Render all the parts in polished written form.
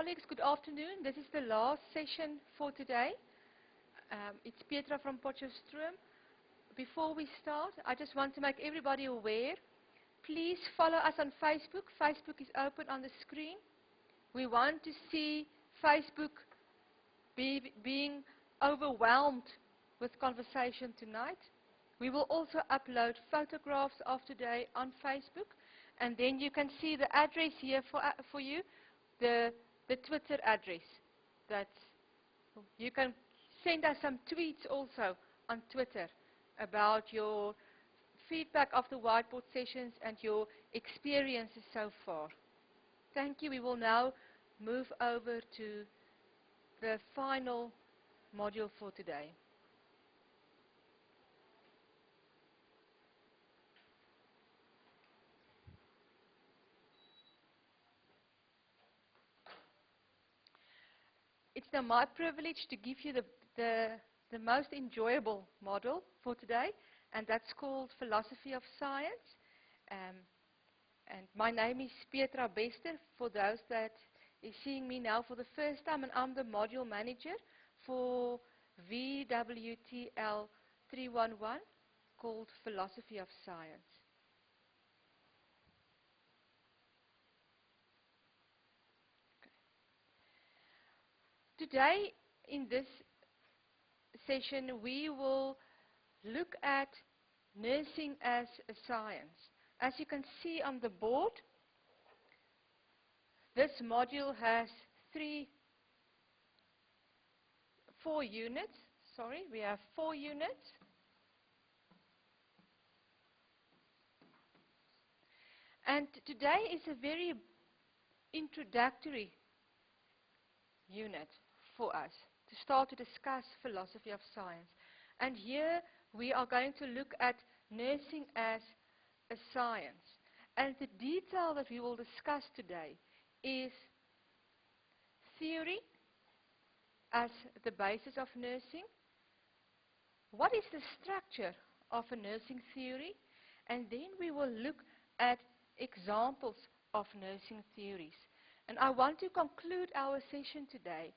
Colleagues, good afternoon. This is the last session for today. It's Petra from Potchefstroom. Before we start, I just want to make everybody aware. Please follow us on Facebook. Facebook is open on the screen. We want to see Facebook being overwhelmed with conversation tonight. We will also upload photographs of today on Facebook. And then you can see the address here for you, the Twitter address. That you can send us some tweets also on Twitter about your feedback of the whiteboard sessions and your experiences so far. Thank you. We will now move over to the final module for today. It's now my privilege to give you the most enjoyable model for today, and that's called Philosophy of Science. And my name is Dr Bester, for those that is seeing me now for the first time, and I'm the module manager for VWTL311 called Philosophy of Science. Today, in this session, we will look at nursing as a science. As you can see on the board, this module has four units. Sorry, we have 4 units. And today is a very introductory unit for us to start to discuss philosophy of science. And here we are going to look at nursing as a science. And the detail that we will discuss today is theory as the basis of nursing. What is the structure of a nursing theory? And then we will look at examples of nursing theories. And I want to conclude our session today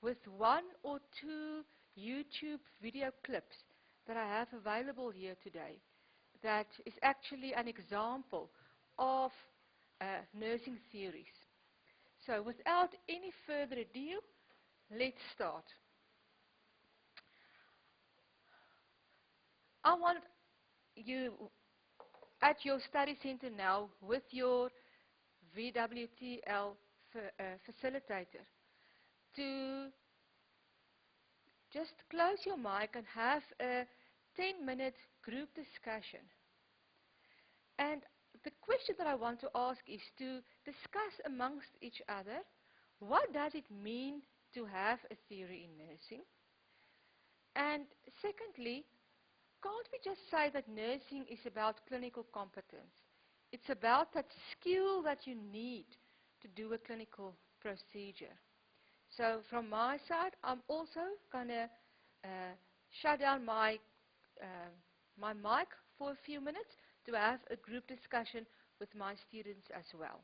with 1 or 2 YouTube video clips that I have available here today that is actually an example of nursing theories. So without any further ado, let's start. I want you at your study center now with your VWTL facilitator to just close your mic and have a 10-minute group discussion. And the question that I want to ask is to discuss amongst each other, what does it mean to have a theory in nursing? And secondly, can't we just say that nursing is about clinical competence? It's about that skill that you need to do a clinical procedure. So from my side, I'm also going to shut down my mic for a few minutes to have a group discussion with my students as well.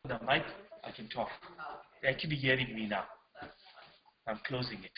the mic, I can talk. They're actually hearing me now. I'm closing it.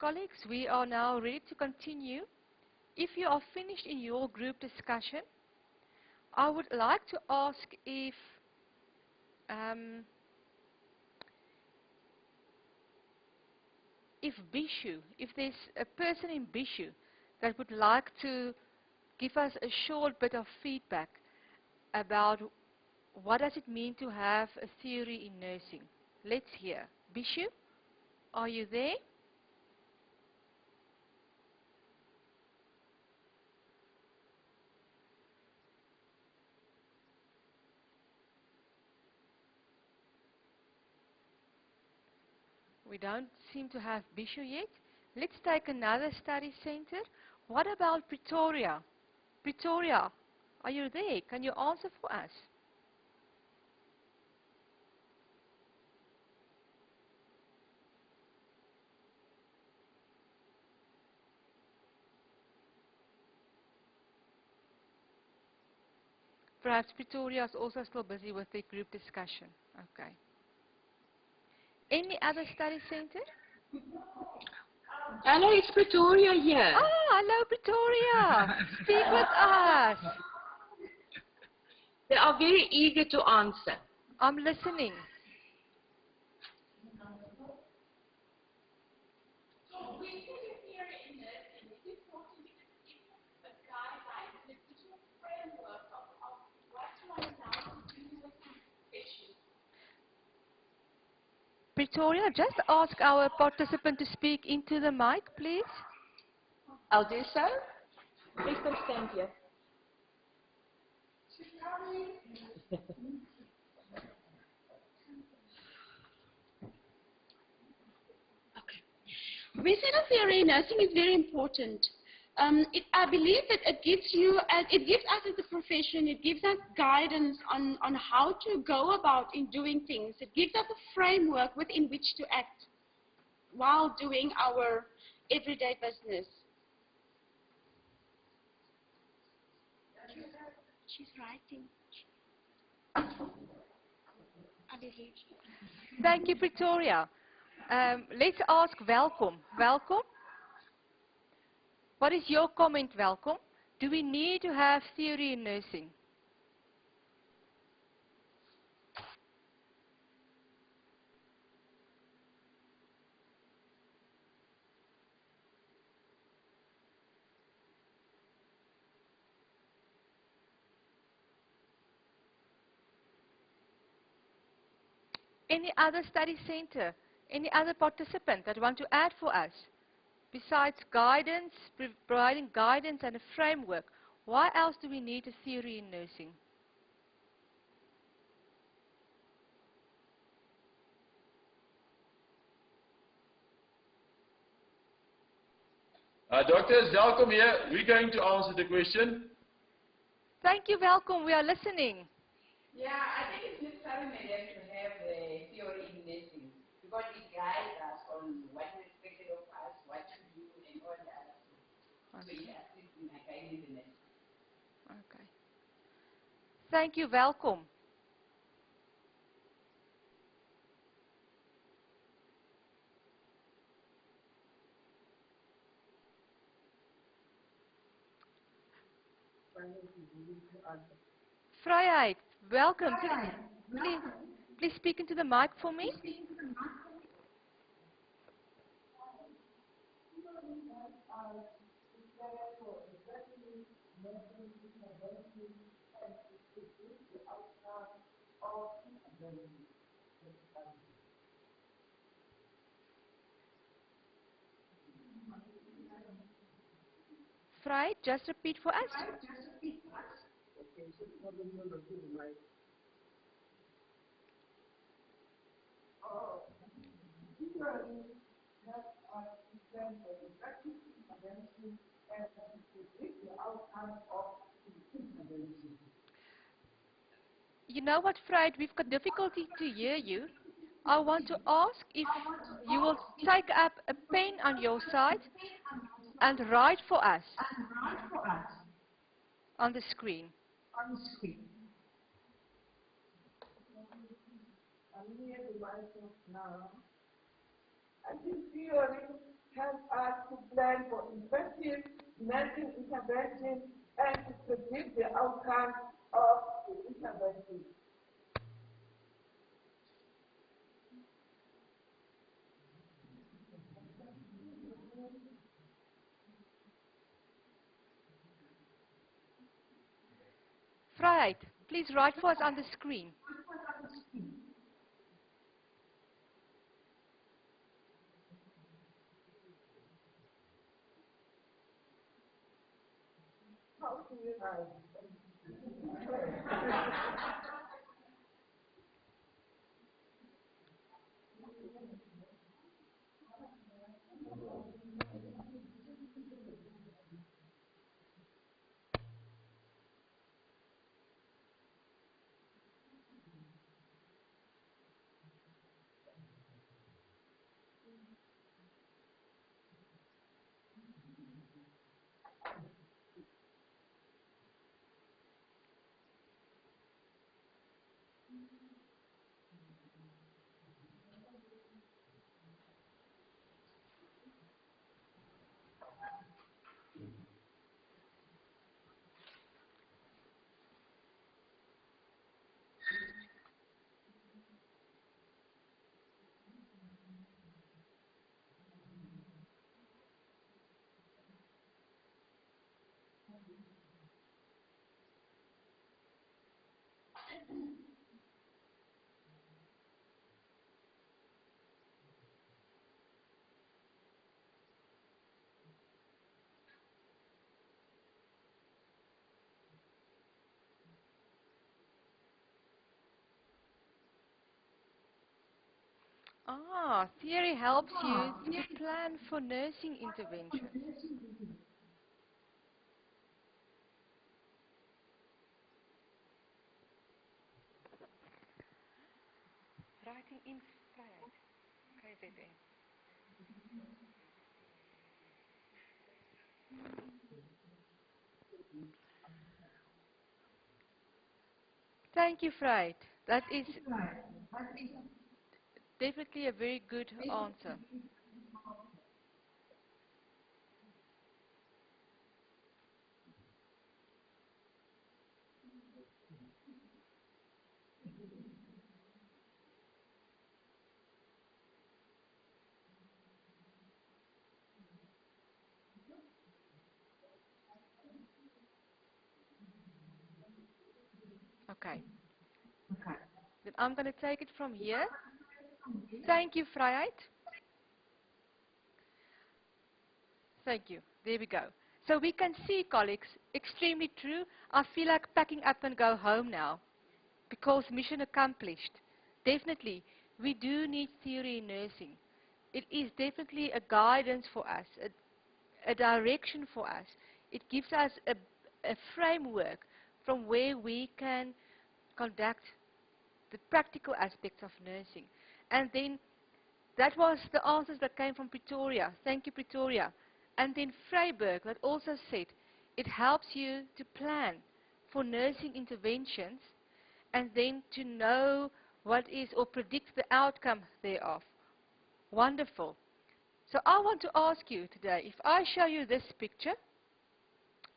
Colleagues, we are now ready to continue. If you are finished in your group discussion, I would like to ask um, if there's a person in Bishu that would like to give us a short bit of feedback about what does it mean to have a theory in nursing. Let's hear. Bishu, are you there? We don't seem to have Bishu yet. Let's take another study center. What about Pretoria? Pretoria, are you there? Can you answer for us? Perhaps Pretoria is also still busy with their group discussion. Okay. Any other study center? Hello, it's Pretoria here. Ah, hello Pretoria. Speak with us. They are very eager to answer. I'm listening. Pretoria, just ask our participant to speak into the mic, please. I'll do so. Please come stand here. We said a theory in nursing is very important. I believe that it gives us as a profession, it gives us guidance on how to go about in doing things. It gives us a framework within which to act while doing our everyday business. She's writing. I believe. Thank you, Pretoria. Let's ask Welkom. Welkom. What is your comment, Welkom? Do we need to have theory in nursing? Any other study center? Any other participant that want to add for us? Besides guidance, providing guidance and a framework, why else do we need a theory in nursing? Doctors, welcome here. We're going to answer the question. Thank you, Welkom. We are listening. Yeah, I think it's necessary, madam, to have a theory in nursing because it guides us on what is expected of us, Okay. Okay. Thank you. Welkom. Vrijheid, welcome. Please speak into the mic for me. Vrijheid, just repeat for us. You know what, Vrijheid, we've got difficulty to hear you. I want to ask if you will take up a pen on your side and write for us on the screen. I'm here to myself now. And this theory helps us to plan for effective nursing intervention and to predict the outcome of the intervention. Vrijheid, please write for us on the screen. How do you know? Theory helps you to plan for nursing interventions. Writing in Vrijheid. KZN. Thank you, Vrijheid. That is definitely a very good answer. Okay. Then I'm going to take it from here. Thank you, Vrijheid. Thank you. There we go. So we can see, colleagues, extremely true. I feel like packing up and go home now because mission accomplished. Definitely, we do need theory in nursing. It is definitely a guidance for us, a direction for us. It gives us a framework from where we can conduct the practical aspects of nursing. And then that was the answers that came from Pretoria. Thank you, Pretoria. And then Freiberg that also said it helps you to plan for nursing interventions and then to know what is or predict the outcome thereof. Wonderful. So I want to ask you today, if I show you this picture,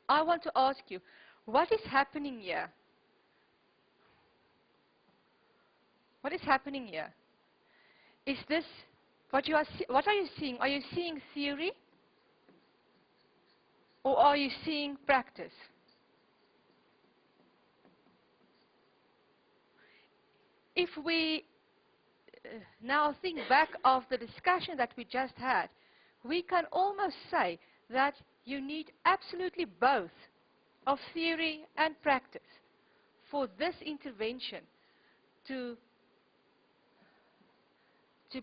I want to ask you, what is happening here? What is happening here? Is this what you are? What are you seeing? Are you seeing theory, or are you seeing practice? If we now think back of the discussion that we just had, we can almost say that you need absolutely both of theory and practice for this intervention to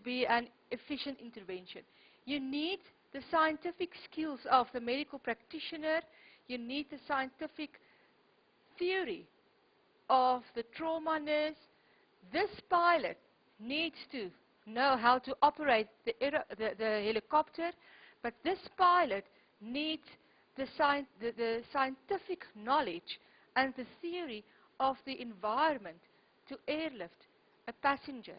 be an efficient intervention. You need the scientific skills of the medical practitioner, you need the scientific theory of the trauma nurse. This pilot needs to know how to operate the helicopter, but this pilot needs the scientific knowledge and the theory of the environment to airlift a passenger.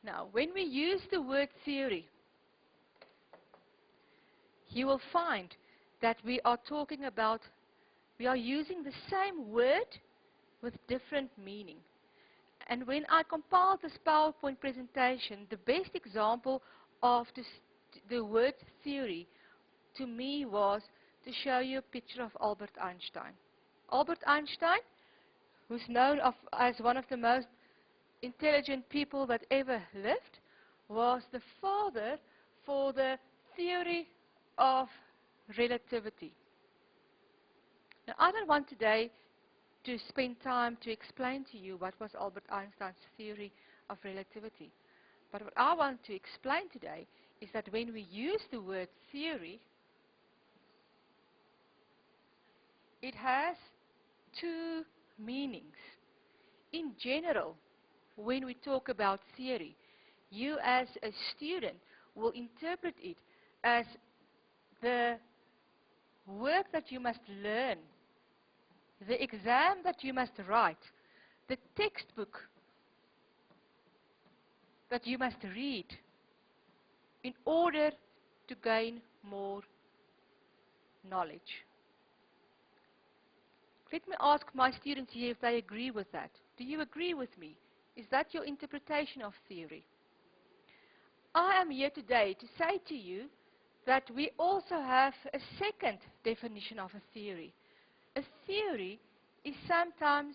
Now, when we use the word theory, you will find that we are talking about, we are using the same word with different meaning. And when I compiled this PowerPoint presentation, the best example of the word theory to me was to show you a picture of Albert Einstein. Albert Einstein, who's known as one of the most intelligent people that ever lived, was the father for the theory of relativity. Now, I don't want today to spend time to explain to you what was Albert Einstein's theory of relativity. But what I want to explain today is that when we use the word theory, it has two meanings. In general, when we talk about theory, you as a student will interpret it as the work that you must learn, the exam that you must write, the textbook that you must read in order to gain more knowledge. Let me ask my students here if they agree with that. Do you agree with me? Is that your interpretation of theory? I am here today to say to you that we also have a second definition of a theory. A theory is sometimes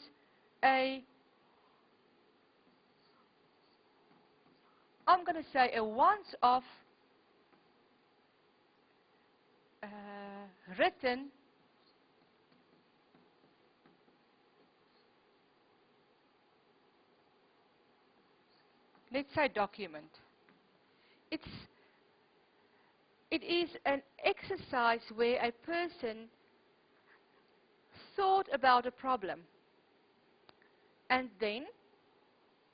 I'm going to say a once-off written let's say document. It is an exercise where a person thought about a problem and then,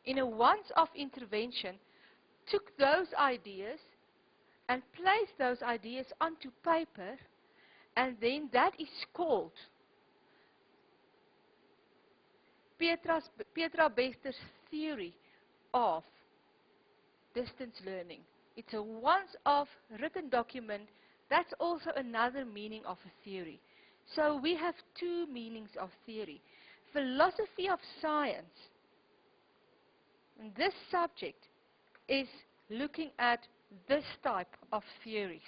in a once-off intervention, took those ideas and placed those ideas onto paper, and then that is called Dr Bester's theory of distance learning. It's a once-off written document. That's also another meaning of a theory. So we have two meanings of theory. Philosophy of science, and this subject, is looking at this type of theories.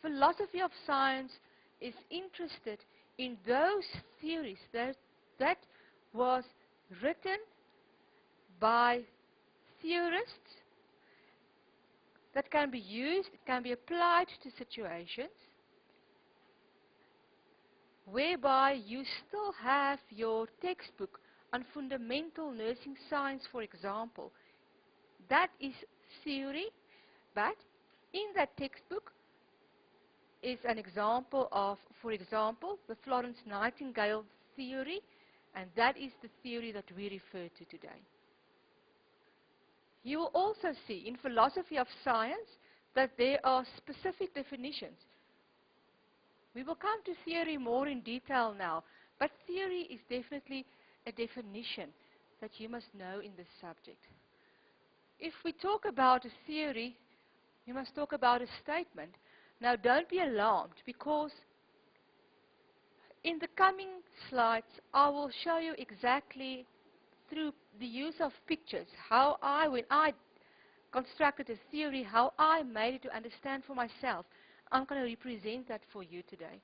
Philosophy of science is interested in those theories that was written by theorists that can be used, can be applied to situations whereby you still have your textbook on fundamental nursing science, for example. That is theory, but in that textbook is an example of, for example, the Florence Nightingale theory, and that is the theory that we refer to today. You will also see in philosophy of science that there are specific definitions. We will come to theory more in detail now, but theory is definitely a definition that you must know in this subject. If we talk about a theory, we must talk about a statement. Now don't be alarmed, because in the coming slides I will show you exactly through the use of pictures how when I constructed a theory, how I made it to understand for myself. I'm going to represent that for you today.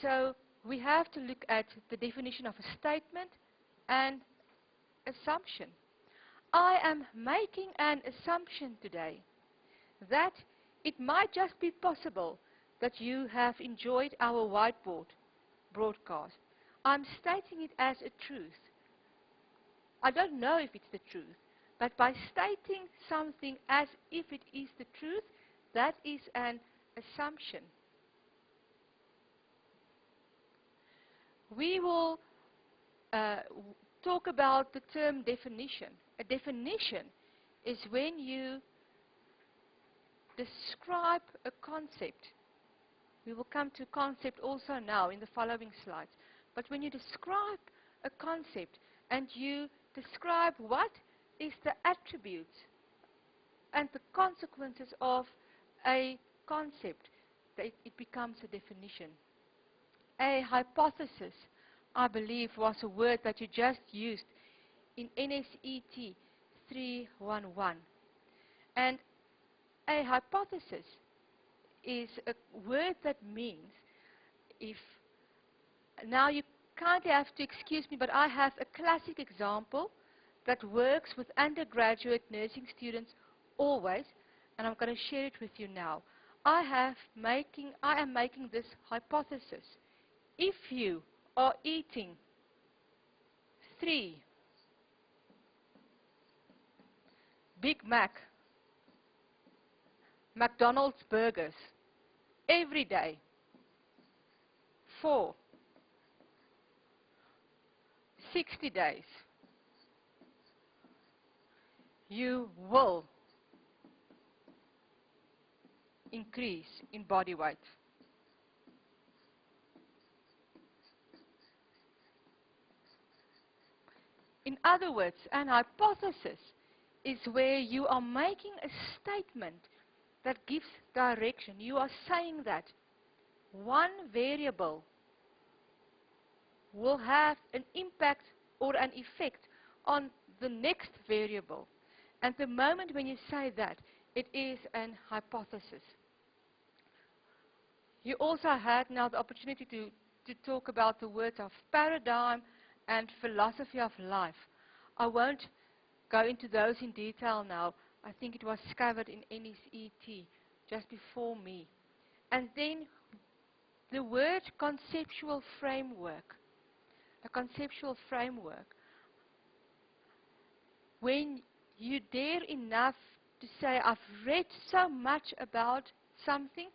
So we have to look at the definition of a statement and assumption. I am making an assumption today that it might just be possible that you have enjoyed our whiteboard broadcast. I'm stating it as a truth. I don't know if it's the truth, but by stating something as if it is the truth, that is an assumption. We will talk about the term definition. A definition is when you describe a concept. We will come to concept also now in the following slides. But when you describe a concept and you describe what is the attributes and the consequences of a concept, it becomes a definition. A hypothesis, I believe, was a word that you just used in NSET 311. And a hypothesis is a word that means, now you kindly have to excuse me, but I have a classic example that works with undergraduate nursing students always, and I'm going to share it with you now. I am making this hypothesis. If you are eating 3 Big Mac, McDonald's burgers every day for 60 days, you will increase in body weight. In other words, an hypothesis is where you are making a statement that gives direction. You are saying that one variable will have an impact or an effect on the next variable. And the moment when you say that, it is an hypothesis. You also had now the opportunity to talk about the words of paradigm and philosophy of life. I won't go into those in detail now. I think it was covered in NSET just before me. And then the word conceptual framework. A conceptual framework. When you dare enough to say, I've read so much about something,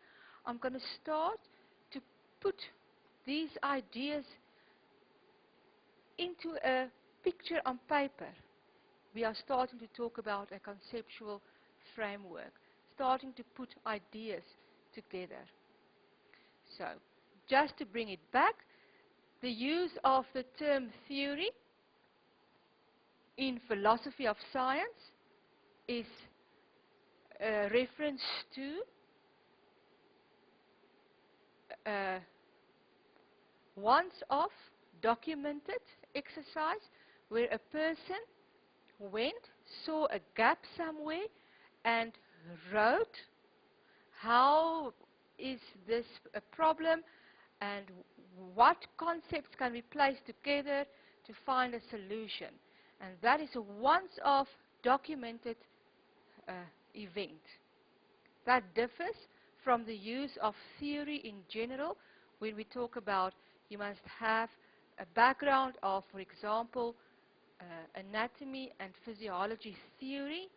I'm going to start to put these ideas into a picture on paper. We are starting to talk about a conceptual framework, starting to put ideas together. So, just to bring it back, the use of the term theory in philosophy of science is a reference to once-off documented exercise where a person went, saw a gap somewhere and wrote how is this a problem and what concepts can be placed together to find a solution. And that is a once-off documented event. That differs from the use of theory in general when we talk about you must have a background of, for example, anatomy and physiology theory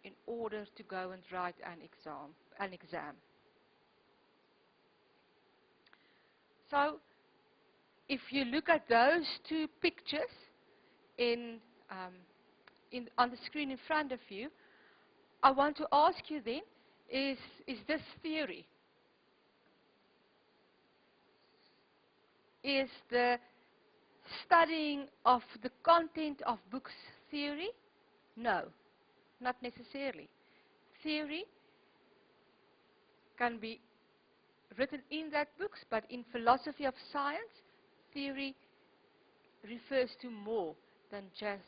in order to go and write an exam. So, if you look at those two pictures on the screen in front of you, I want to ask you then, is this theory? Is the studying of the content of books theory? No, not necessarily. Theory can be written in that books, but in philosophy of science, theory refers to more than just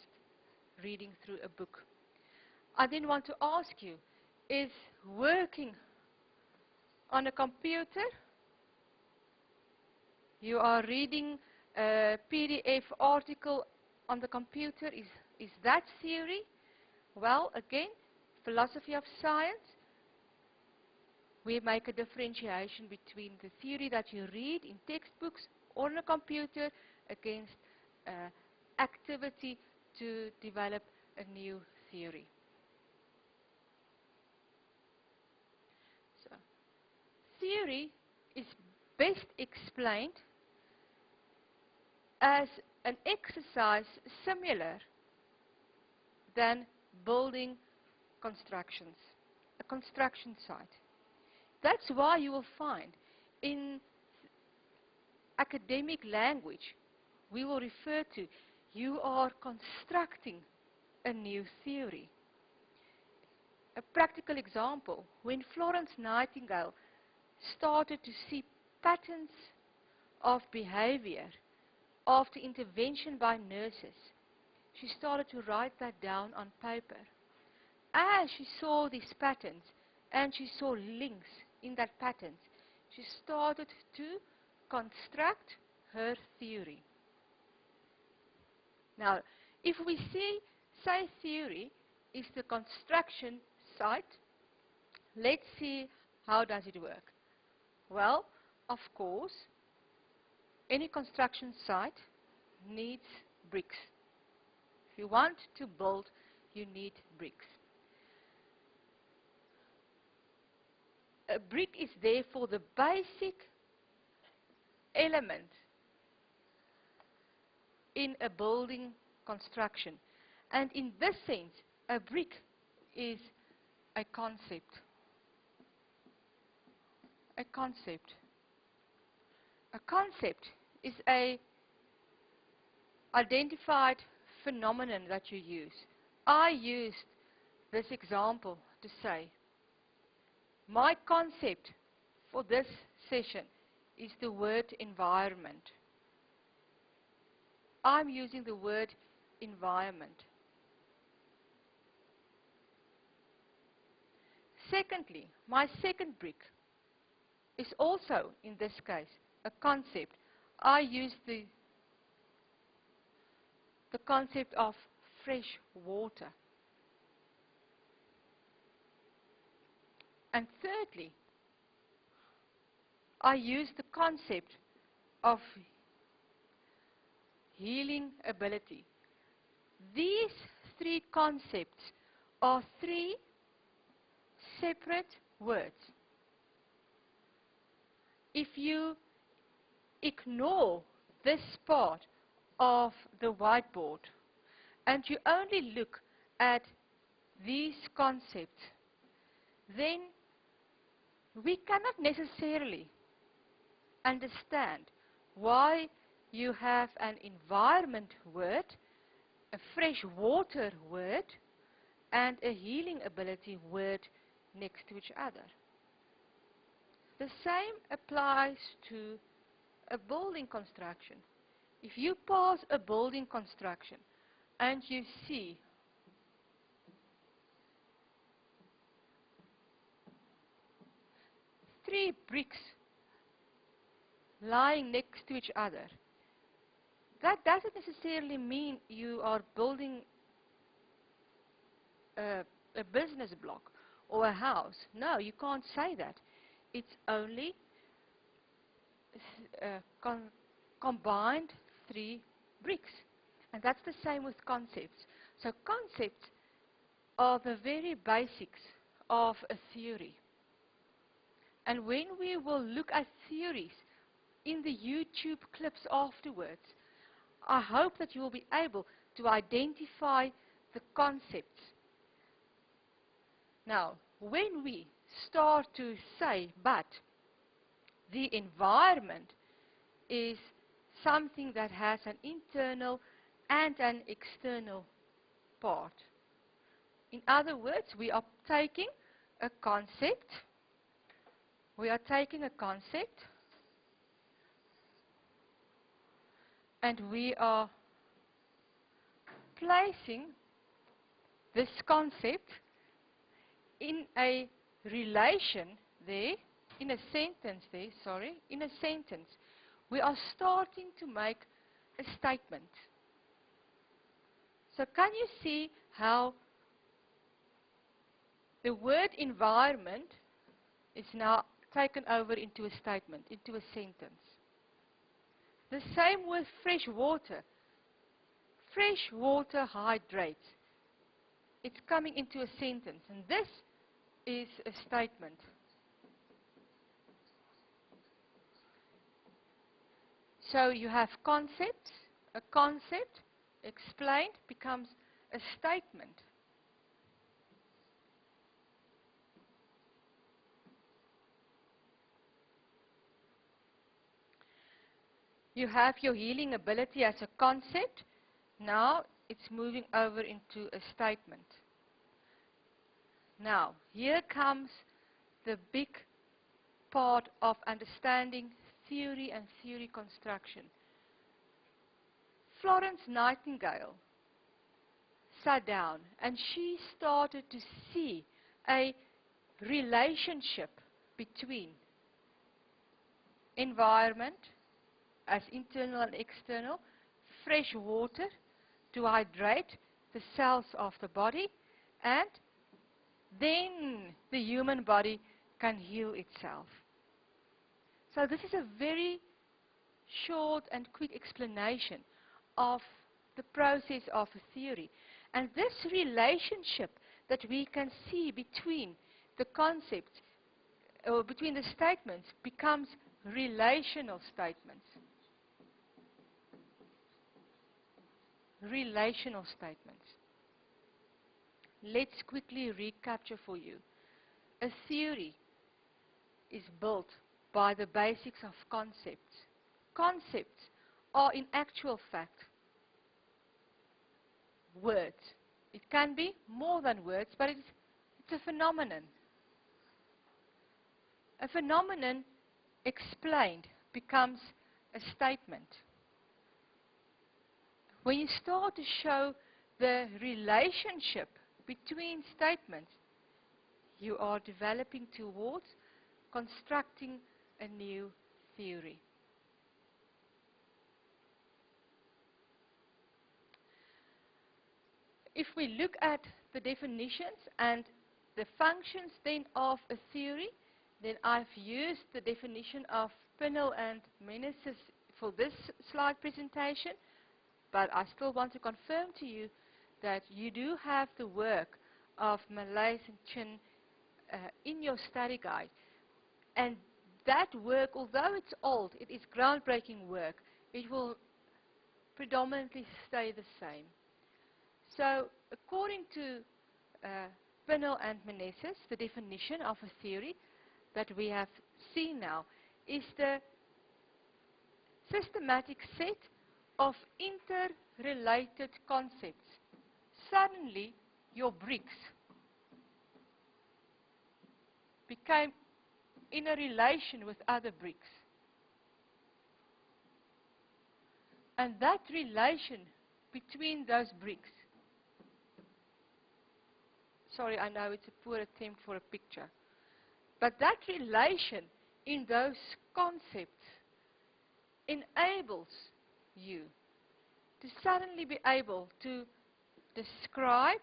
reading through a book. I then want to ask you, is working on a computer, you are reading a PDF article on the computer, is that theory? Well, again, philosophy of science, we make a differentiation between the theory that you read in textbooks or on a computer against activity to develop a new theory. So, theory is best explained as an exercise similar than building constructions, a construction site. That's why you will find in academic language, we will refer to, you are constructing a new theory. A practical example, when Florence Nightingale started to see patterns of behavior after intervention by nurses, she started to write that down on paper. As she saw these patterns and she saw links in that patterns, she started to construct her theory. Now, if we say theory is the construction site, let's see how does it work. Well, of course, any construction site needs bricks. If you want to build, you need bricks. A brick is therefore the basic element in a building construction. And in this sense, a brick is a concept. A concept. A concept is a identified phenomenon that you use. I used this example to say, my concept for this session is the word environment. I'm using the word environment. Secondly, my second brick is also, in this case, a concept. I use the concept of fresh water. And thirdly, I use the concept of healing ability. These three concepts are three separate words. If you ignore this part of the whiteboard and you only look at these concepts, then we cannot necessarily understand why you have an environment word, a fresh water word, and a healing ability word next to each other. The same applies to a building construction. If you pass a building construction and you see three bricks lying next to each other, that doesn't necessarily mean you are building a business block or a house. No, you can't say that. It's only combined three bricks. And that's the same with concepts. So concepts are the very basics of a theory. And when we will look at theories in the YouTube clips afterwards, I hope that you will be able to identify the concepts. Now, when we start to say, but the environment is something that has an internal and an external part. In other words, we are taking a concept. And we are placing this concept in a relation there, in a sentence. We are starting to make a statement. So can you see how the word environment is now taken over into a statement, into a sentence? The same with fresh water. Fresh water hydrates. It's coming into a sentence, and this is a statement. So you have concepts. A concept explained becomes a statement. You have your healing ability as a concept. Now it's moving over into a statement. Now, here comes the big part of understanding theory and theory construction. Florence Nightingale sat down and she started to see a relationship between environment as internal and external, fresh water to hydrate the cells of the body, and then the human body can heal itself. So this is a very short and quick explanation of the process of a theory. And this relationship that we can see between the concepts, or between the statements, becomes relational statements. Relational statements. Let's quickly recapture for you. A theory is built by the basics of concepts. Concepts are in actual fact words. It can be more than words, but it's a phenomenon. A phenomenon explained becomes a statement. When you start to show the relationship between statements, you are developing towards constructing a new theory. If we look at the definitions and the functions then of a theory, then I've used the definition of Pinnell and Meneses for this slide presentation, but I still want to confirm to you that you do have the work of Malays and Chin in your study guide. And that work, although it's old, it is groundbreaking work. It will predominantly stay the same. So according to Pinnell and Meneses, the definition of a theory that we have seen now is the systematic set of interrelated concepts. Suddenly, your bricks became in a relation with other bricks. And that relation between those bricks, sorry, I know it's a poor attempt for a picture, but that relation in those concepts enables you to suddenly be able to describe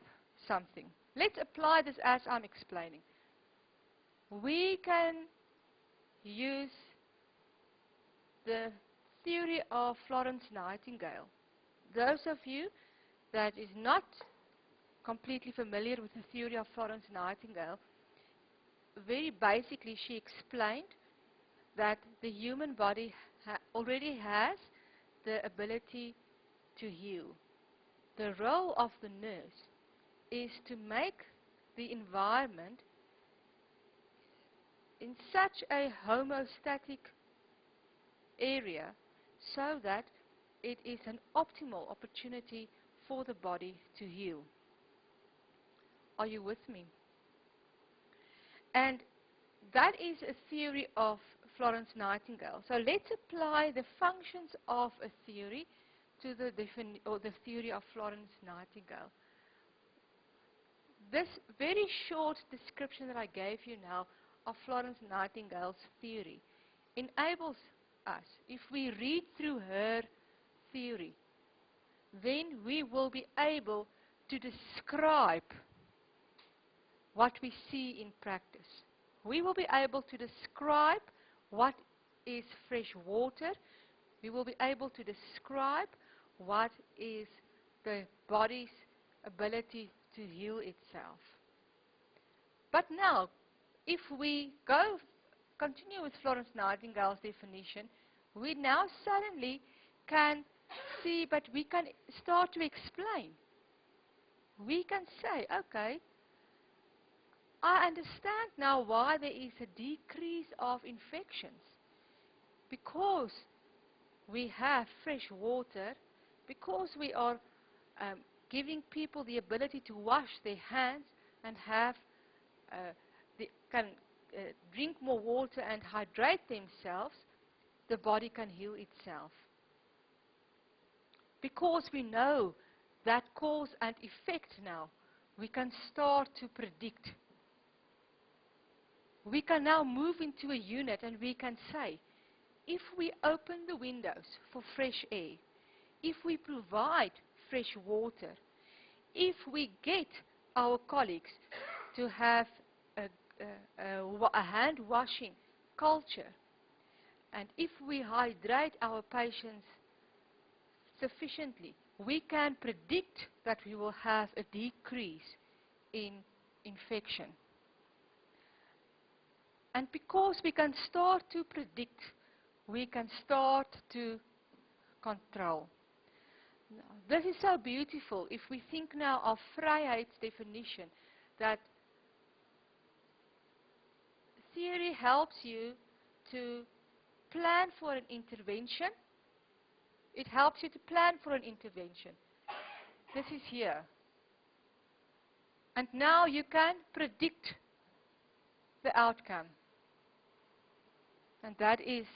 something. Let's apply this as I'm explaining. We can use the theory of Florence Nightingale. Those of you that is not completely familiar with the theory of Florence Nightingale, very basically she explained that the human body already has the ability to heal. The role of the nurse is to make the environment in such a homeostatic area so that it is an optimal opportunity for the body to heal. Are you with me? And that is a theory of Florence Nightingale. So let's apply the functions of a theory to the theory of Florence Nightingale. This very short description that I gave you now of Florence Nightingale's theory enables us, if we read through her theory, then we will be able to describe what we see in practice. We will be able to describe what is fresh water. We will be able to describe what is the body's ability to heal itself. But now, if we continue with Florence Nightingale's definition, we now suddenly can see, but we can start to explain. We can say, okay, I understand now why there is a decrease of infections. Because we have fresh water, because we are giving people the ability to wash their hands and have drink more water and hydrate themselves, the body can heal itself. Because we know that cause and effect now, we can start to predict. We can now move into a unit and we can say, if we open the windows for fresh air, if we provide fresh water, if we get our colleagues to have a hand washing culture, and if we hydrate our patients sufficiently, we can predict that we will have a decrease in infection. And because we can start to predict, we can start to control. Now, this is so beautiful if we think now of Vryheid's definition, that theory helps you to plan for an intervention. It helps you to plan for an intervention. This is here. And now you can predict the outcome. And that is,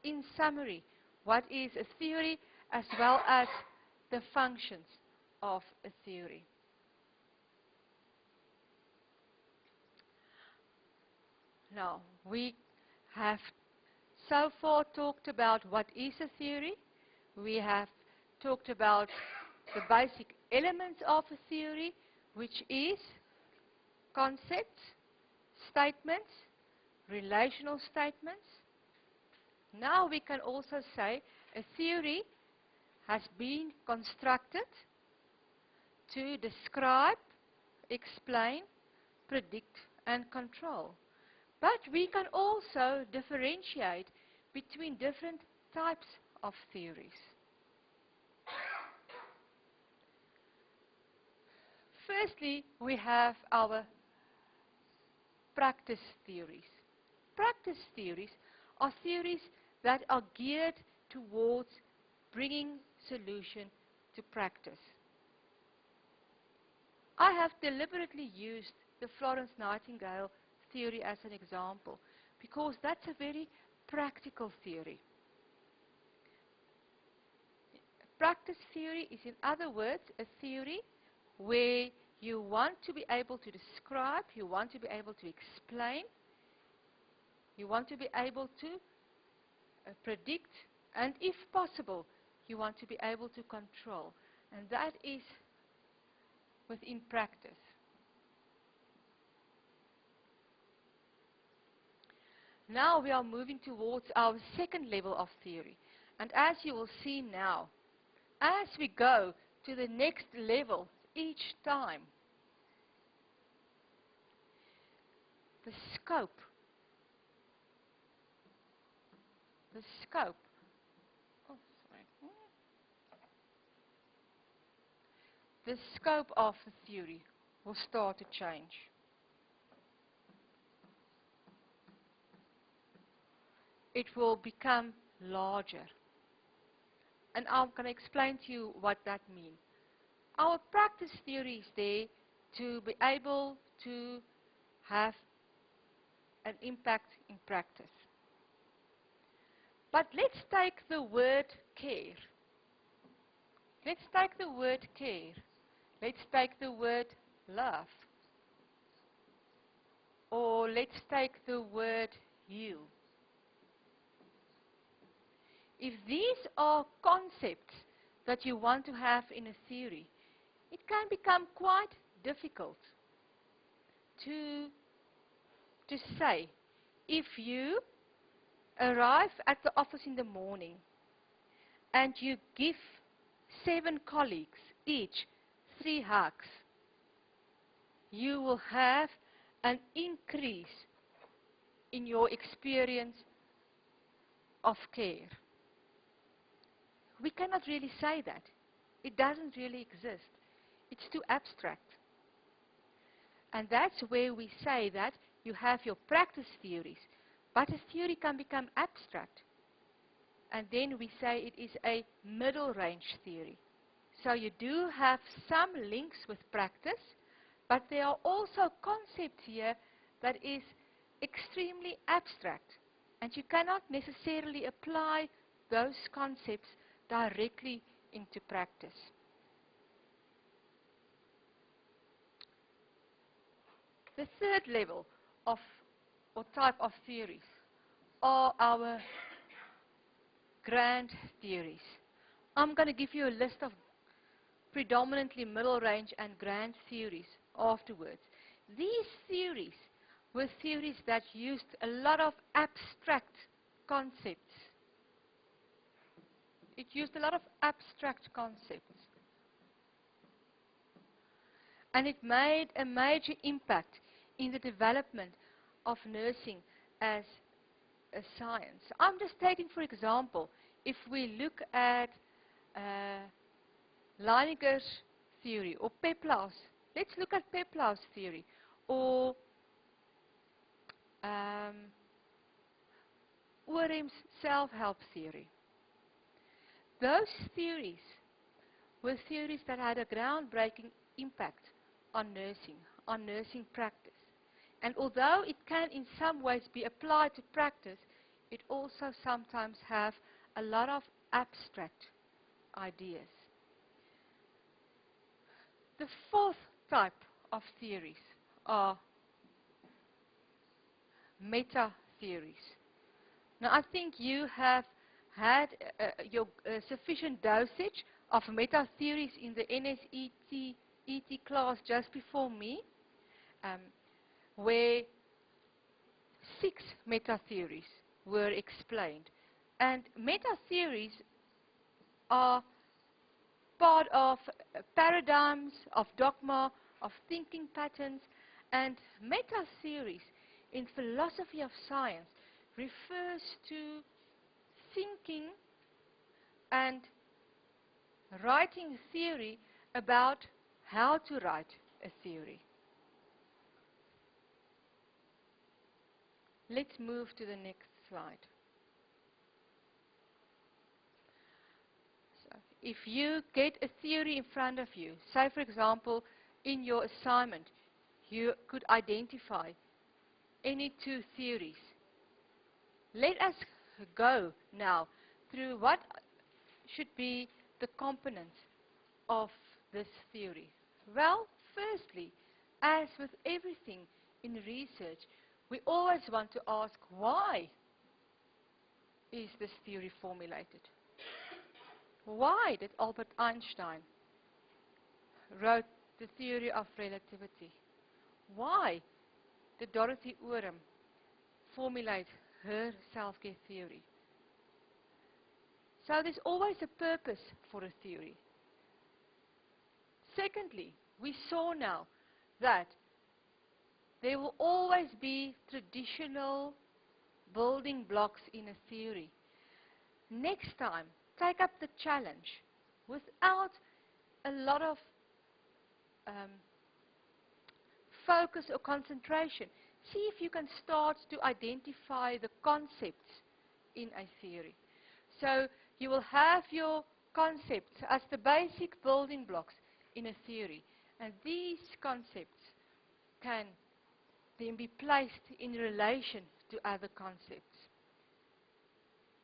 in summary, what is a theory as well as the functions of a theory. Now, we have so far talked about what is a theory. We have talked about the basic elements of a theory, which is concepts, statements, relational statements. Now we can also say a theory has been constructed to describe, explain, predict, and control. But we can also differentiate between different types of theories. Firstly, we have our practice theories. Practice theories are theories that are geared towards bringing solution to practice. I have deliberately used the Florence Nightingale theory as an example because that's a very practical theory. Practice theory is, in other words, a theory where you want to be able to describe, you want to be able to explain, you want to be able to predict, and if possible, you want to be able to control. And that is within practice. Now we are moving towards our second level of theory. And as you will see now, as we go to the next level each time, the scope of the theory will start to change. It will become larger. And I'm going to explain to you what that means. Our practice theory is there to be able to have an impact in practice. But let's take the word care. Let's take the word care. Let's take the word love. Or let's take the word heal. If these are concepts that you want to have in a theory, it can become quite difficult to say. If you arrive at the office in the morning and you give 7 colleagues each 3 hugs, you will have an increase in your experience of care. We cannot really say that. It doesn't really exist. It's too abstract. And that's where we say that you have your practice theories, but a theory can become abstract. And then we say it is a middle range theory. So you do have some links with practice, but there are also concepts here that is extremely abstract. And you cannot necessarily apply those concepts directly into practice. The third level of or type of theories are our grand theories. I'm going to give you a list of predominantly middle range and grand theories afterwards. These theories were theories that used a lot of abstract concepts. It used a lot of abstract concepts. And it made a major impact in the development of nursing as a science. I'm just taking, for example, if we look at Leininger's theory or Peplau's. Let's look at Peplau's theory or Oorem's self-help theory. Those theories were theories that had a groundbreaking impact on nursing practice. And although it can in some ways be applied to practice, it also sometimes have a lot of abstract ideas. The fourth type of theories are meta-theories. Now I think you have had your sufficient dosage of meta-theories in the NSET class just before me, where 6 meta-theories were explained. And meta-theories are part of paradigms, of dogma, of thinking patterns, and meta-theories in philosophy of science refers to thinking and writing theory about how to write a theory. Let's move to the next slide. So, if you get a theory in front of you, say for example, in your assignment, you could identify any 2 theories. Let us go now through what should be the components of this theory. Well, firstly, as with everything in research, we always want to ask, why is this theory formulated? Why did Albert Einstein wrote the theory of relativity? Why did Dorothy Oorem formulate her self-care theory? So there's always a purpose for a theory. Secondly, we saw now that there will always be traditional building blocks in a theory. Next time, take up the challenge without a lot of focus or concentration. See if you can start to identify the concepts in a theory. So you will have your concepts as the basic building blocks in a theory. And these concepts can then be placed in relation to other concepts.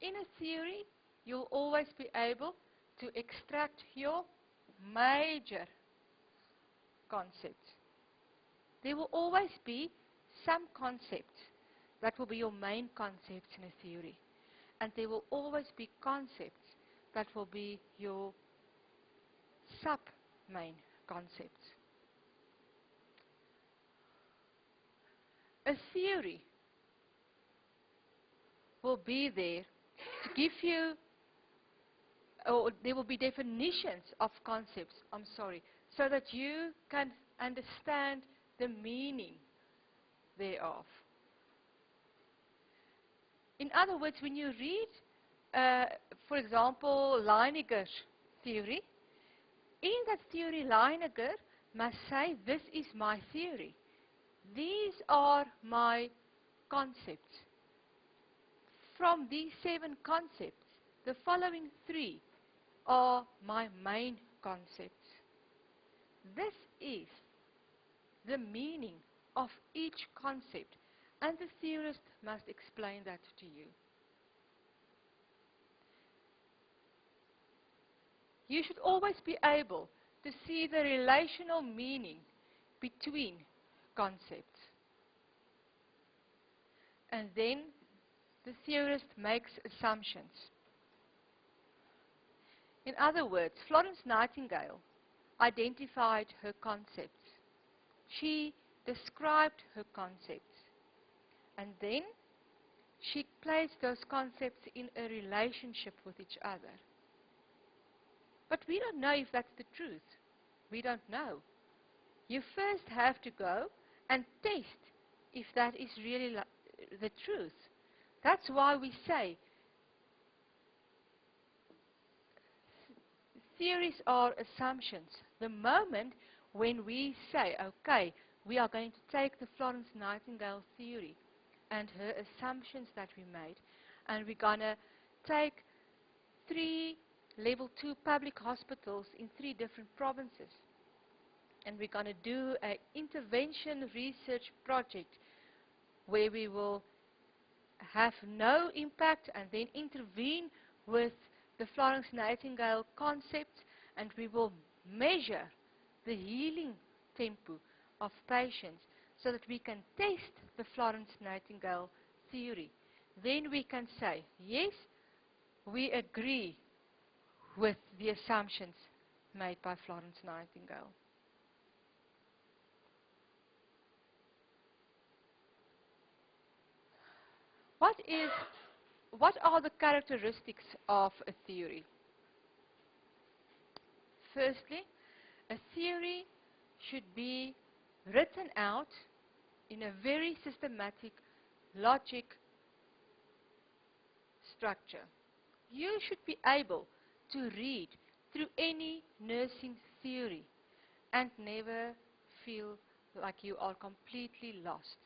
In a theory, you'll always be able to extract your major concepts. There will always be some concepts that will be your main concepts in a theory. And there will always be concepts that will be your sub-main concepts. A theory will be there to give you, or there will be definitions of concepts, so that you can understand the meaning thereof. In other words, when you read, for example, Leininger's theory, in that theory, Leiniger must say, this is my theory. These are my concepts. From these 7 concepts, the following 3 are my main concepts. This is the meaning of each concept, and the theorist must explain that to you. You should always be able to see the relational meaning between concepts. And then the theorist makes assumptions. In other words, Florence Nightingale identified her concepts. She described her concepts. And then she placed those concepts in a relationship with each other. But we don't know if that's the truth. We don't know. You first have to go and test if that is really the truth. That's why we say theories are assumptions. The moment when we say, okay, we are going to take the Florence Nightingale theory and her assumptions that we made, and we're going to take 3 level 2 public hospitals in 3 different provinces, and we're going to do an intervention research project where we will have no impact and then intervene with the Florence Nightingale concepts, and we will measure the healing tempo of patients so that we can test the Florence Nightingale theory. Then we can say, yes, we agree with the assumptions made by Florence Nightingale. What are the characteristics of a theory? Firstly, a theory should be written out in a very systematic logic structure. You should be able to read through any nursing theory and never feel like you are completely lost.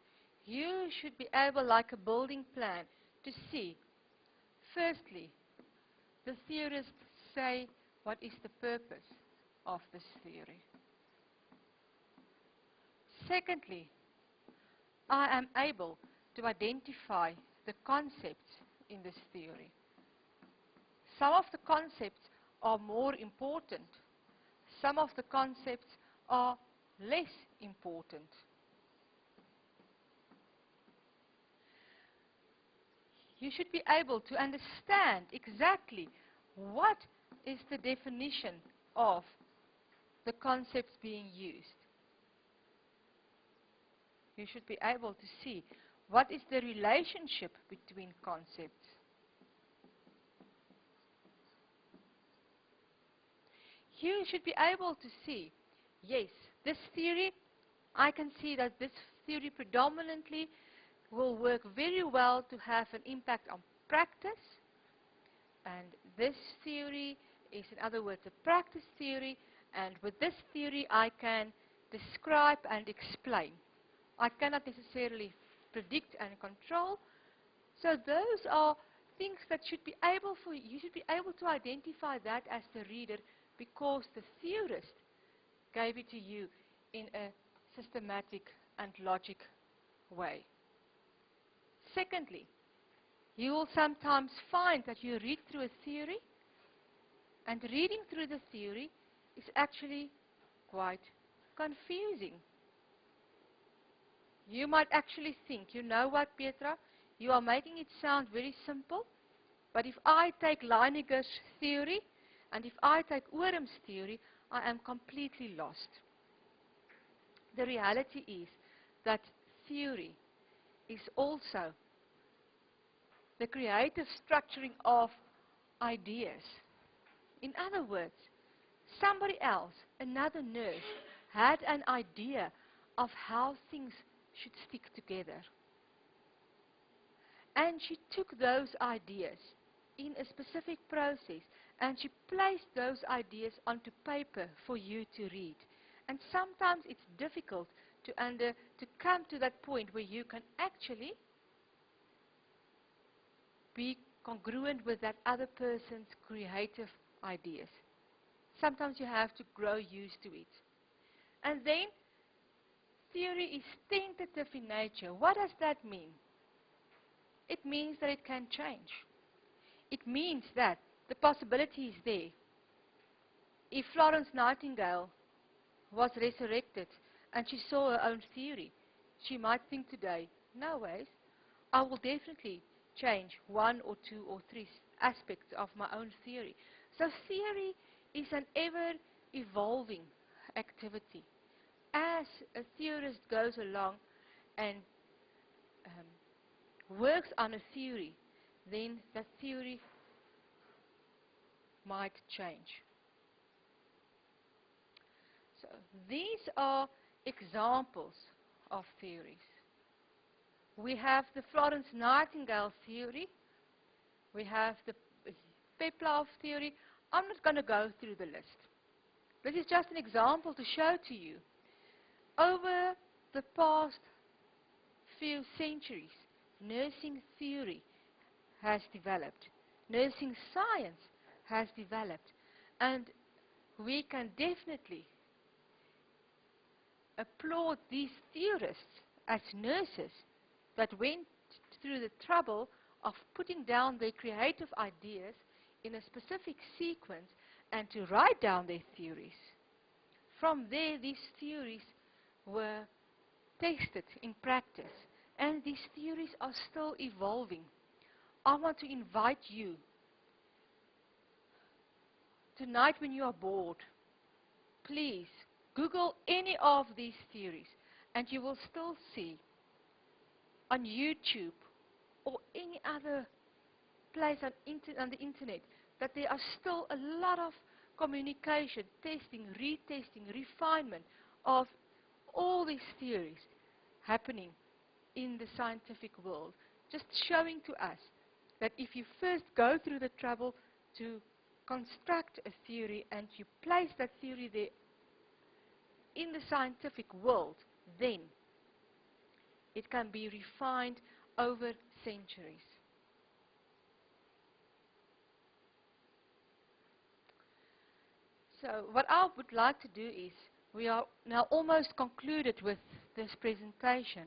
You should be able, like a building plan, to see, firstly, the theorists say what is the purpose of this theory. Secondly, I am able to identify the concepts in this theory. Some of the concepts are more important. Some of the concepts are less important. You should be able to understand exactly what is the definition of the concepts being used. You should be able to see what is the relationship between concepts. You should be able to see, yes, this theory, I can see that this theory predominantly will work very well to have an impact on practice, and this theory is, in other words, a practice theory, and with this theory I can describe and explain. I cannot necessarily predict and control. So those are things that should be able for you should be able to identify that as the reader, because the theorist gave it to you in a systematic and logic way. Secondly, you will sometimes find that you read through a theory, and reading through the theory is actually quite confusing. You might actually think, you know what, Petra, you are making it sound very simple, but if I take Leininger's theory and if I take Orum's theory, I am completely lost. The reality is that theory is also the creative structuring of ideas. In other words, somebody else, another nurse, had an idea of how things should stick together. And she took those ideas in a specific process and she placed those ideas onto paper for you to read. And sometimes it's difficult to come to that point where you can actually be congruent with that other person's creative ideas. Sometimes you have to grow used to it. And then, theory is tentative in nature. What does that mean? It means that it can change. It means that the possibility is there. If Florence Nightingale was resurrected and she saw her own theory, she might think today, no ways, I will definitely change one or two or three aspects of my own theory. So theory is an ever-evolving activity. As a theorist goes along and works on a theory, then the theory might change. So these are examples of theories. We have the Florence Nightingale theory. We have the Peplov theory. I'm not going to go through the list. This is just an example to show to you. Over the past few centuries, nursing theory has developed. Nursing science has developed. And we can definitely applaud these theorists as nurses that went through the trouble of putting down their creative ideas in a specific sequence and to write down their theories. From there, these theories were tested in practice, and these theories are still evolving. I want to invite you, tonight when you are bored, please Google any of these theories, and you will still see on YouTube or any other place on the internet that there are still a lot of communication, testing, retesting, refinement of all these theories happening in the scientific world, just showing to us that if you first go through the trouble to construct a theory and you place that theory there in the scientific world, then it can be refined over centuries. So what I would like to do is, we are now almost concluded with this presentation,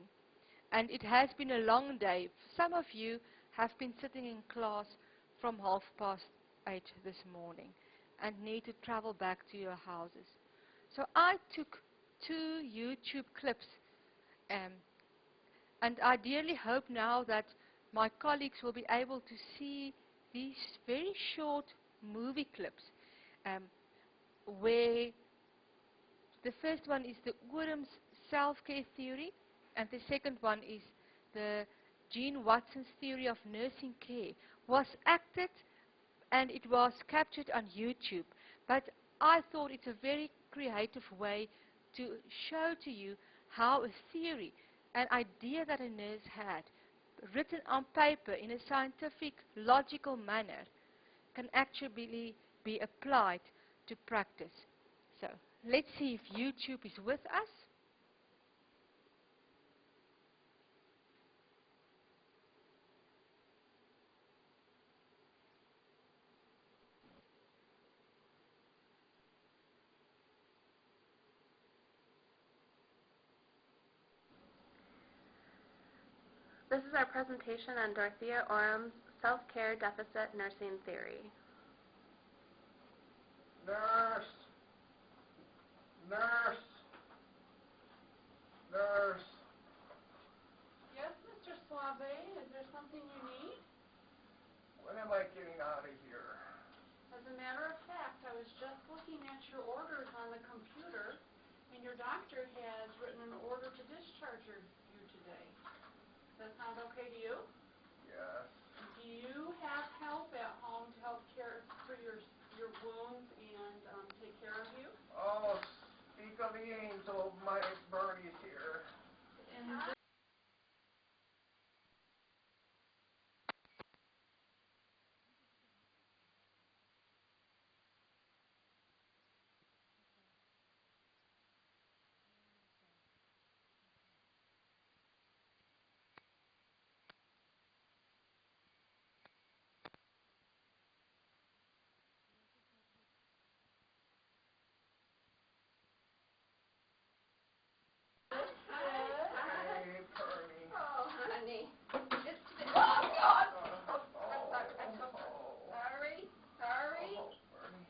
and it has been a long day. Some of you have been sitting in class from 8:30 this morning and need to travel back to your houses. So I took 2 YouTube clips and I dearly hope now that my colleagues will be able to see these very short movie clips where the first one is the Orum's self-care theory, and the second one is the Jean Watson's theory of nursing care. Was acted and it was captured on YouTube, but I thought it's a very creative way to show to you how a theory, an idea that a nurse had, written on paper in a scientific, logical manner, can actually be applied to practice. So let's see if YouTube is with us. This is our presentation on Dorothea Orum's self-care deficit nursing theory. Nurse! Nurse! Nurse! Yes, Mr. Suave, is there something you need? When am I getting out of here? As a matter of fact, I was just looking at your orders on the computer, and your doctor has written an order to discharge you today. Does that sound okay to you? Yes. Do you have help at home to help care for your wounds and take care of you? Oh, speak of the angel, my Bernie's here. And Hey, Bernie. oh, honey. Oh, God! I'm so sorry. Sorry. Oh, Bernie.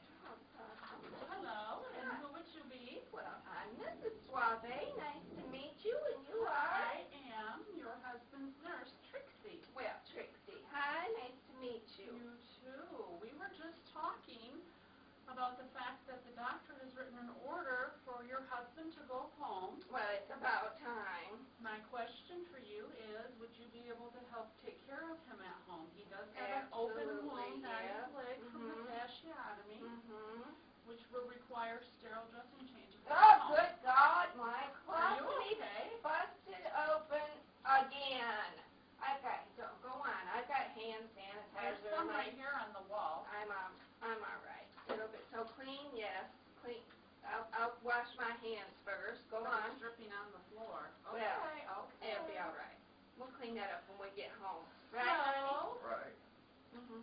Hello, and who would you be? Well, I'm Mrs. Suave. Nice to meet you, and you are? I am your husband's nurse, Trixie. Well, Trixie. Hi, nice to meet you. You too. We were just talking about the fact that the doctor has written an order for your husband to go home. Well, it's about time. My question for you is, would you be able to help take care of him at home? He does have an open Absolutely, wound on his yeah. leg from the fasciotomy, Mm-hmm. which will require sterile dressing changes at Oh, home. good God, my Are you closet okay? busted open again. Go on. I've got hand There's sanitizer. some right here on the wall. I'm all right. It'll be so clean, yes. Clean. I'll wash my hands first. Go But on. it's dripping on the floor. Well, Okay. It'll be all right. We'll clean that up when we get home. Right, honey? So, Right. Mm-hmm.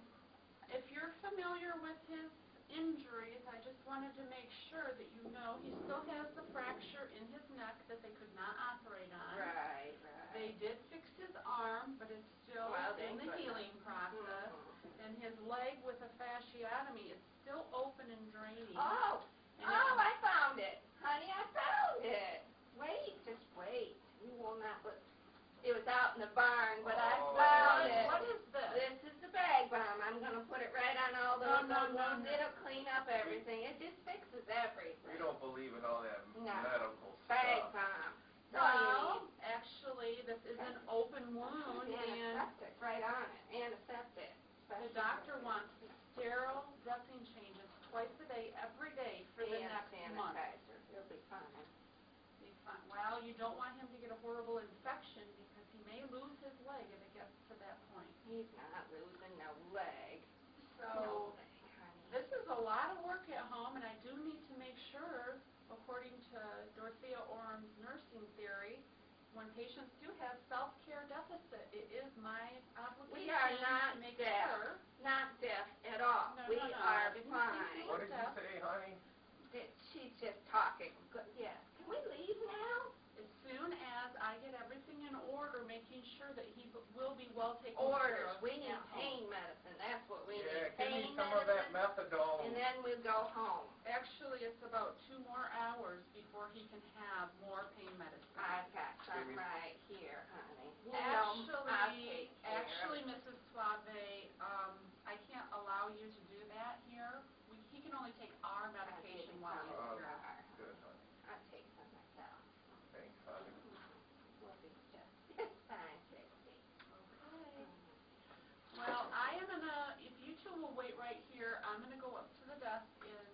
if you're familiar with his injuries, I just wanted to make sure that you know he still has the fracture in his neck that they could not operate on. Right. They did fix his arm, but it's still Well, in the thank healing process. Mhm. And his leg with a fasciotomy is still open and draining. Oh, And I found it. Honey, I found it. Wait, just wait. You will not look. It was out in the barn, but I Oh. found it. What is this? This is the bag balm. I'm going to put it right on all those No. wounds. It'll clean up everything. It just fixes everything. We don't believe in all that No. medical Bag stuff. balm. That's all you Well, need. actually, this is an open wound, and Antiseptic right on it. Antiseptic. the doctor wants sterile dressing changes twice a day, every day, for the next month. Sanitizer. You'll be fine. Be fine. Well, you don't want him to get a horrible infection because he may lose his leg if it gets to that point. He's not losing no leg. So, No leg, honey. this is a lot of work at home, and I do need to make sure, according to Dorothea Orum's nursing theory, when patients do have self-care deficit, it is my obligation We are not to make deaf. sure. Not deaf at all. No, we no, no, are I didn't fine. think you What did you say, honey? She's just talking. Yes. Can we leave now? As soon as I get everything in order, making sure that he will be well taken care Orders. of. We need at home. pain medicine. That's what we Yeah, need. give me Pain some of that medicine. methadone. And then we'll go home. Actually, it's about 2 more hours before he can have more pain medicine. I've got some Give me- right here, honey. You know, I'll take care of Actually, it. Mrs. Suave, I can't allow you to do that here. He can only take our medication while he's Oh, here. good, honey. I'll take some myself. Thanks, honey. We'll be just fine, Trixie. Okay. Well, I am gonna, if you two will wait right here, I'm gonna go up to the desk and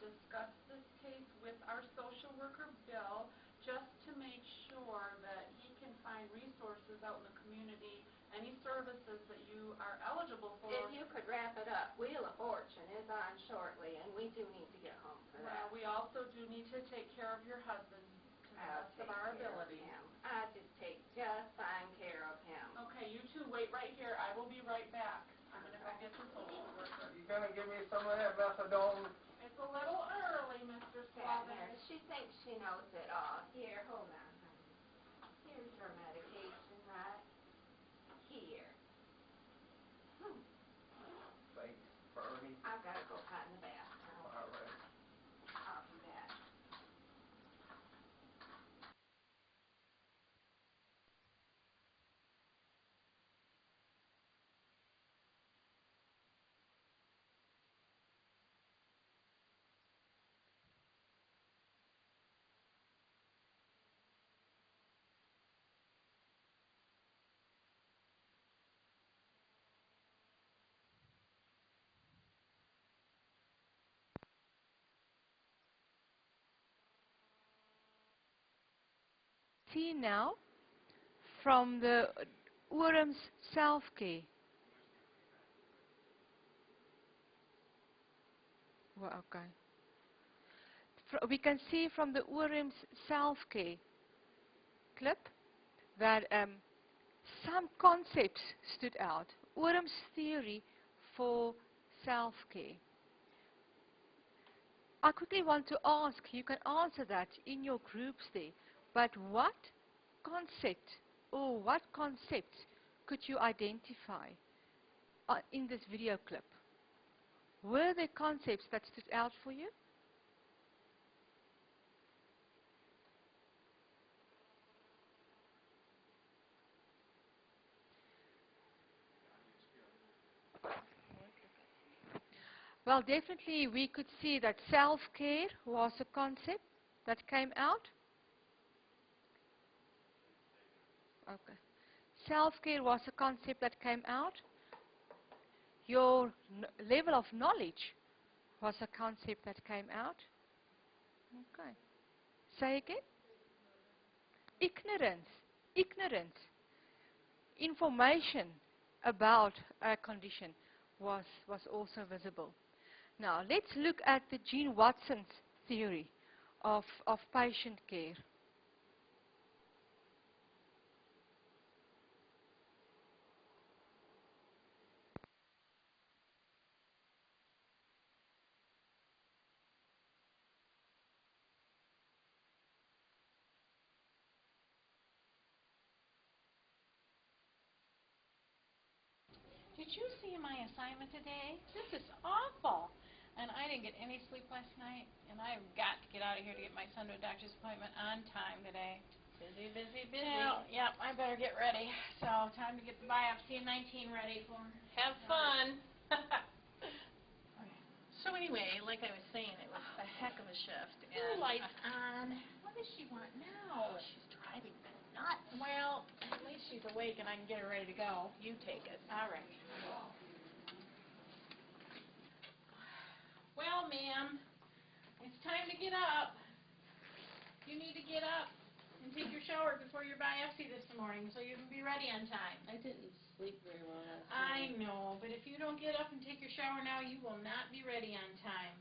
discuss this case with our social worker, Bill, just to make sure that he can find resources out in the community, any services that you are eligible for. If you could wrap it up. Wheel of Fortune is on shortly, and we do need to get home for Well, that. we also also do need to take care of your husband to the I'll best take of our care of ability. him. I'll just take just fine care of him. Okay, you two wait right here. I will be right back. I'm going to go get the social worker. You gonna give me some of that methadone? It's a little early, Mr. Here, Suarez. she thinks she knows it all. Here, hold on, honey. Here's your medication, right? Here. Thanks, Bernie. I've got to go out in the bathroom. All right. I'll be back. See now from the Orum's self-care. Well, okay. We can see from the Orum's self-care clip that some concepts stood out. Orum's theory for self-care. I quickly want to ask, you can answer that in your groups there, but what concept or what concepts could you identify in this video clip? Were there concepts that stood out for you? Well, definitely we could see that self-care was a concept that came out. Okay. Self-care was a concept that came out. Your level of knowledge was a concept that came out. Okay. Say again. Ignorance. Ignorance. Information about a condition was also visible. Now, let's look at the Gene Watson's theory of patient care. Did you see my assignment today? This is awful. And I didn't get any sleep last night, and I've got to get out of here to get my son to a doctor's appointment on time today. Busy, busy, busy. Well, yep, I better get ready. So, time to get the biopsy in 19 ready for Have fun. So anyway, like I was saying, it was a heck of a shift. And Lights on. What does she want now? She's driving me nuts. Well, at least she's awake and I can get her ready to go. You take it. All right. Well, ma'am, it's time to get up. You need to get up and take your shower before your biopsy this morning so you can be ready on time. I didn't sleep very well last I know, but if you don't get up and take your shower now, you will not be ready on time.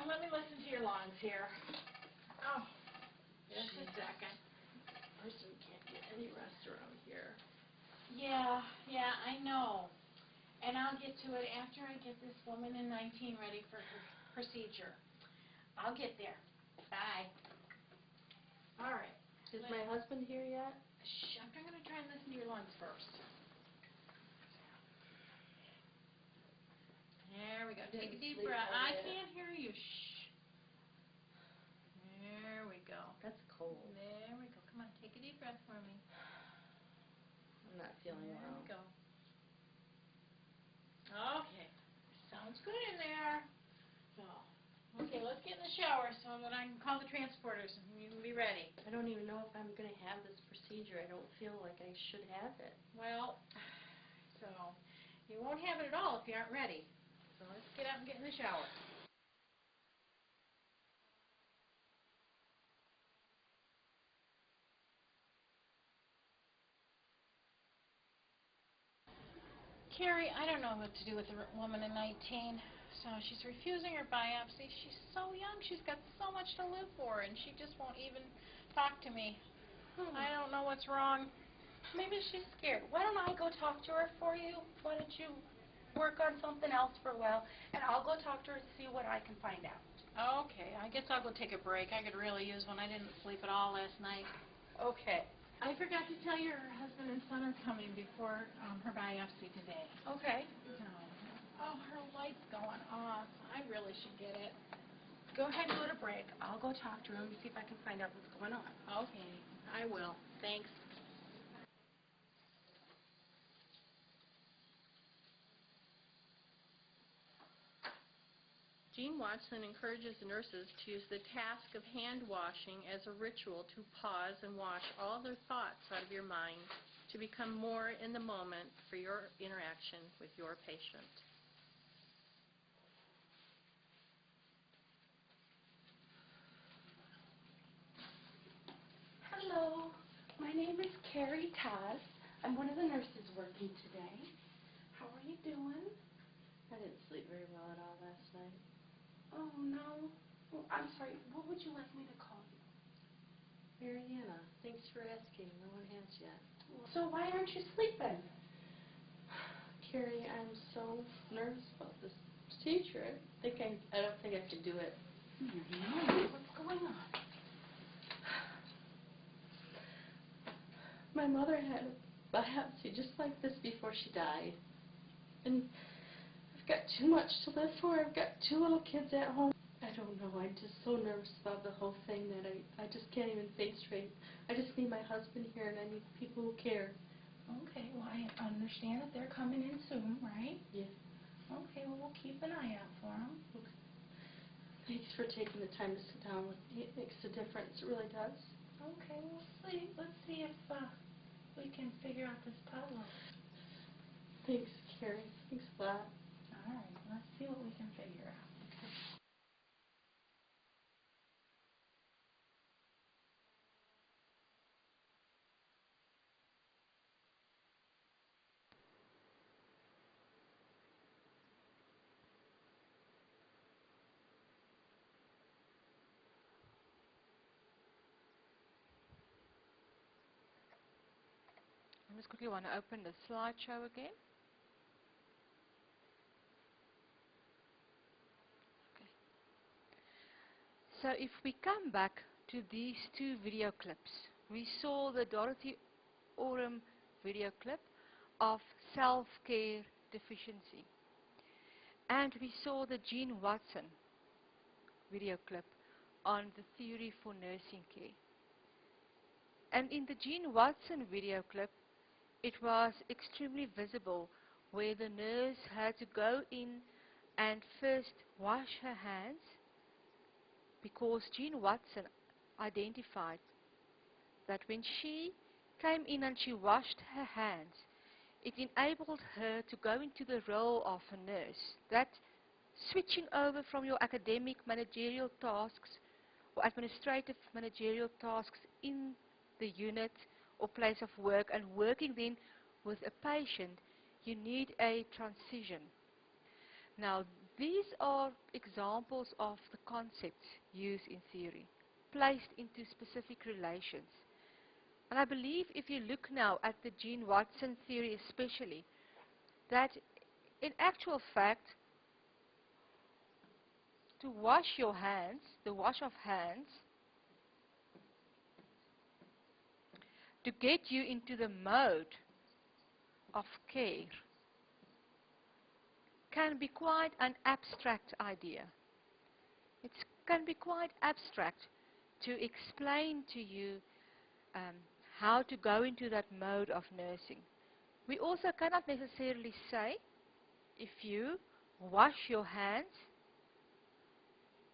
Let me listen to your lungs here. Oh, just a second. Person can't get any rest around here. Yeah, I know. And I'll get to it after I get this woman in 19 ready for her procedure. I'll get there. Bye. All right. Is my husband here yet? Shh, I'm going to try and listen to your lungs first. There we go. Take a deep breath. I can't hear you. Shh. There we go. That's cold. There we go. Come on, take a deep breath for me. I'm not feeling well. There we go. Okay. Sounds good in there. So, okay, let's get in the shower so that I can call the transporters and you can be ready. I don't even know if I'm going to have this procedure. I don't feel like I should have it. Well, so you won't have it at all if you aren't ready. So let's get up and get in the shower. Carrie, I don't know what to do with the woman in 19. So she's refusing her biopsy. She's so young. She's got so much to live for, and she just won't even talk to me. I don't know what's wrong. Maybe she's scared. Why don't I go talk to her for you? Why don't you work on something else for a while, and I'll go talk to her and see what I can find out. Okay, I guess I'll go take a break. I could really use one. I didn't sleep at all last night. Okay. I forgot to tell you her husband and son are coming before her biopsy today. Okay. So, oh, her light's going off. I really should get it. Go ahead and go to break. I'll go talk to him and see if I can find out what's going on. Okay, I will. Thanks. Jean Watson encourages nurses to use the task of hand washing as a ritual to pause and wash all their thoughts out of your mind to become more in the moment for your interaction with your patient. Hello, my name is Carrie Taz. I'm one of the nurses working today. How are you doing? I didn't sleep very well at all last night. Oh, no. Oh, I'm sorry. What would you like me to call you? Mariana, thanks for asking. No one has yet. So why aren't you sleeping? Carrie, I'm so nervous about this procedure. I don't think I can do it. What's going on? My mother had a biopsy just like this before she died. And I've got too much to live for. I've got 2 little kids at home. I don't know. I'm just so nervous about the whole thing that I just can't even think straight. I just need my husband here, and I need people who care. Okay, well, I understand that they're coming in soon, right? Yeah. Okay, well, we'll keep an eye out for them. Okay. Thanks for taking the time to sit down with me. It makes a difference. It really does. Okay, we'll see. Let's see if we can figure out this puzzle. Thanks, Carrie. Thanks a lot. All right, let's see what we can figure out. I just quickly want to open the slideshow again. Okay. So if we come back to these 2 video clips, we saw the Dorothy Oram video clip of self-care deficiency. And we saw the Jean Watson video clip on the theory for nursing care. And in the Jean Watson video clip, it was extremely visible where the nurse had to go in and first wash her hands because Jean Watson identified that when she came in and she washed her hands, it enabled her to go into the role of a nurse. That switching over from your academic managerial tasks or administrative managerial tasks in the unit or place of work and working then with a patient, you need a transition. Now, these are examples of the concepts used in theory, placed into specific relations. And I believe if you look now at the Jean Watson theory especially, that in actual fact, to wash your hands, the wash of hands, to get you into the mode of care can be quite an abstract idea. It can be quite abstract to explain to you how to go into that mode of nursing. We also cannot necessarily say if you wash your hands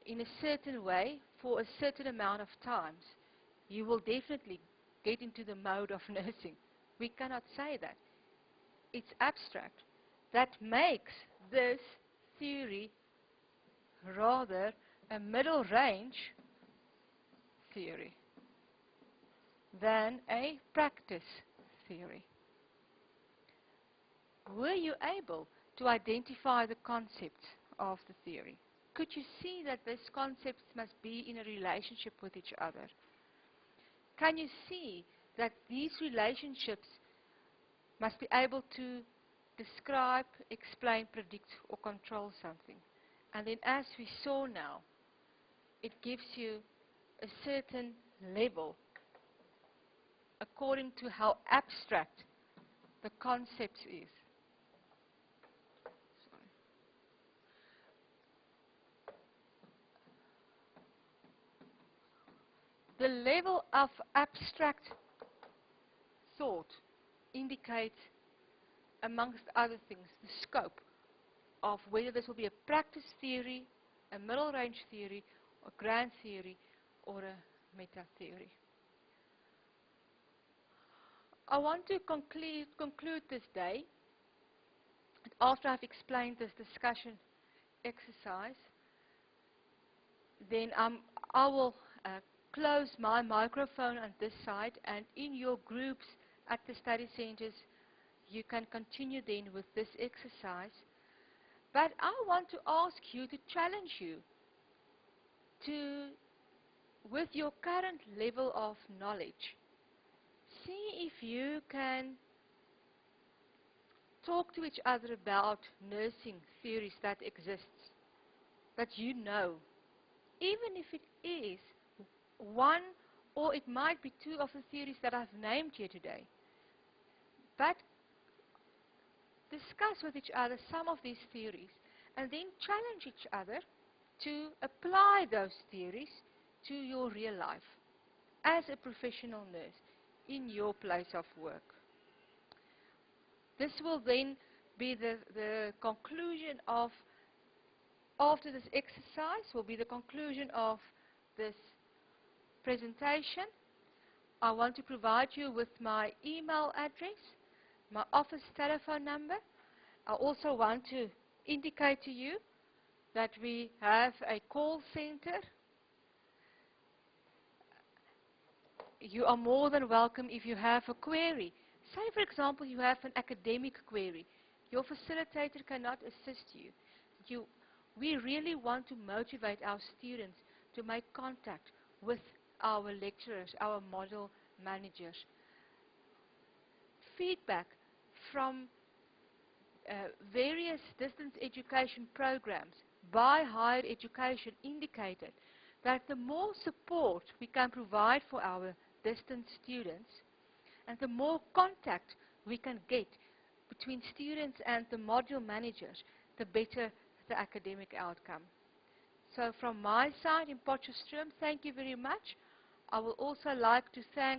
in a certain way for a certain amount of times, you will definitely get into the mode of nursing. We cannot say that. It's abstract. That makes this theory rather a middle range theory than a practice theory. Were you able to identify the concepts of the theory? Could you see that these concepts must be in a relationship with each other? Can you see that these relationships must be able to describe, explain, predict, or control something? And then as we saw now, it gives you a certain level according to how abstract the concept is. The level of abstract thought indicates, amongst other things, the scope of whether this will be a practice theory, a middle range theory, a grand theory, or a meta theory. I want to conclude this day, after I've explained this discussion exercise, then I will close my microphone on this side, and in your groups at the study centers, you can continue then with this exercise. But I want to ask you, to challenge you to, with your current level of knowledge, see if you can talk to each other about nursing theories that exist, that you know, even if it is one or it might be two of the theories that I've named here today. But discuss with each other some of these theories and then challenge each other to apply those theories to your real life as a professional nurse in your place of work. This will then be the conclusion of, after this exercise, will be the conclusion of this presentation. I want to provide you with my email address, my office telephone number. I also want to indicate to you that we have a call center. You are more than welcome if you have a query. Say, for example, you have an academic query. Your facilitator cannot assist you. We really want to motivate our students to make contact with our lecturers, our module managers. Feedback from various distance education programs by higher education indicated that the more support we can provide for our distance students and the more contact we can get between students and the module managers, the better the academic outcome. So from my side in Potchefstroom, thank you very much. I would also like to thank